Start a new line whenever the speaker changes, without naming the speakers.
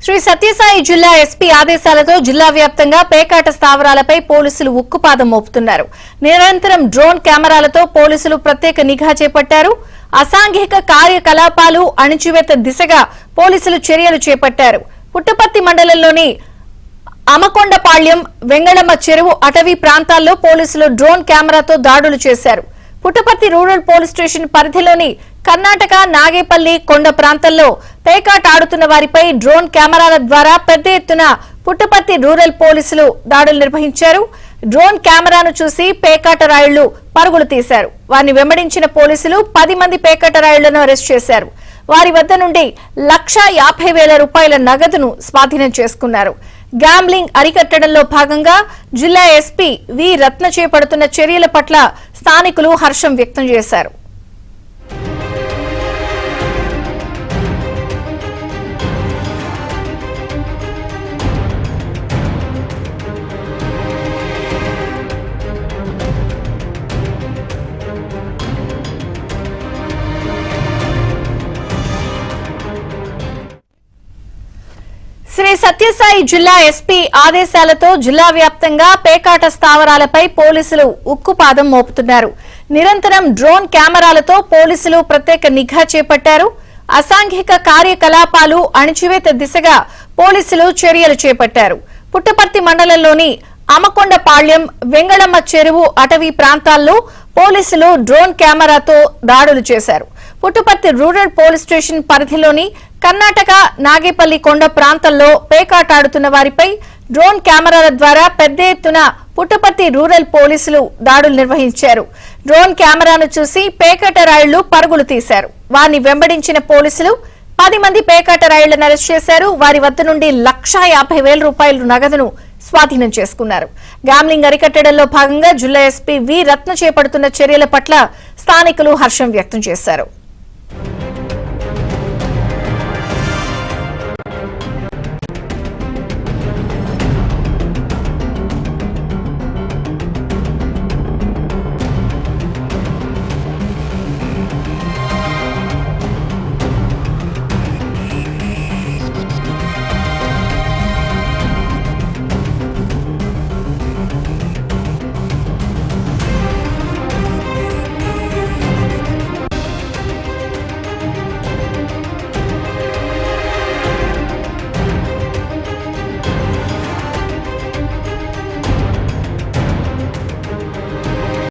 శ్రీ సత్యసాయి జిల్లా ఎస్పీ ఆదేశాలతో జిల్లా వ్యాప్తంగా పేకాట స్థావరాలపై పోలీసులు ఉక్కుపాదం మోపుతున్నారు. నిరంతరం డ్రోన్ కెమెరాలతో పోలీసులు ప్రత్యేక నిఘా చేపట్టారు. అసాంఘిక కార్యకలాపాలు అణిచివేత దిశగా పోలీసులు చర్యలు చేపట్టారు. పుట్టపర్తి మండలంలోని అమకొండపాళ్యం, వెంగళమ్మ చెరువు అటవీ ప్రాంతాల్లో పోలీసులు డ్రోన్ కెమెరాతో దాడులు చేశారు. పుట్టపర్తి రూరల్ పోలీస్ స్టేషన్ పరిధిలోని కర్ణాటక నాగేపల్లి కొండ ప్రాంతాల్లో పేకాట ఆడుతున్న వారిపై డ్రోన్ కెమెరాల ద్వారా పెద్ద ఎత్తున పుట్టపర్తి రూరల్ పోలీసులు దాడులు నిర్వహించారు. డ్రోన్ కెమెరాను చూసి పేకాట రాయుళ్లు పరుగులు తీశారు. వారిని వెంబడించిన పోలీసులు 10 మంది పేకాట రాయుళ్లను అరెస్ట్ చేశారు. వారి వద్ద నుండి 1,50,000 రూపాయల నగదును స్వాధీనం చేసుకున్నారు. గ్యాంబ్లింగ్ అరికట్టడంలో భాగంగా జిల్లా ఎస్పీ వి రత్న చేపడుతున్న చర్యల పట్ల స్థానికులు హర్షం వ్యక్తం చేశారు. శ్రీ సత్యసాయి జిల్లా ఎస్పీ ఆదేశాలతో జిల్లా వ్యాప్తంగా పేకాట స్థావరాలపై పోలీసులు ఉక్కుపాదం మోపుతున్నారు. నిరంతరం డ్రోన్ కెమెరాలతో పోలీసులు ప్రత్యేక నిఘా చేపట్టారు. అసాంఘిక కార్యకలాపాలు అణిచివేత దిశగా పోలీసులు చర్యలు చేపట్టారు. పుట్టపర్తి మండలంలోని అమకొండపాళ్యం, వెంగళమ్మ చెరువు అటవీ ప్రాంతాల్లో పోలీసులు డ్రోన్ కెమెరాతో దాడులు చేశారు. పుట్టపర్తి రూరల్ పోలీస్ స్టేషన్ పరిధిలోని కర్ణాటక నాగేపల్లి కొండ ప్రాంతాల్లో పేకాట ఆడుతున్న వారిపై డ్రోన్ కెమెరాల ద్వారా పెద్ద ఎత్తున పుట్టపర్తి రూరల్ పోలీసులు దాడులు నిర్వహించారు. డ్రోన్ కెమెరాను చూసి పేకాట రాయుళ్లు పరుగులు తీశారు. వారిని వెంబడించిన పోలీసులు 10 మంది పేకాట రాయుళ్లను అరెస్ట్ చేశారు. వారి వద్ద నుండి 1,50,000 రూపాయల నగదును స్వాధీనం చేసుకున్నారు. గ్యాంబ్లింగ్ అరికట్టడంలో భాగంగా జిల్లా ఎస్పీ వి రత్న చేపడుతున్న చర్యల పట్ల స్థానికులు హర్షం వ్యక్తం చేశారు.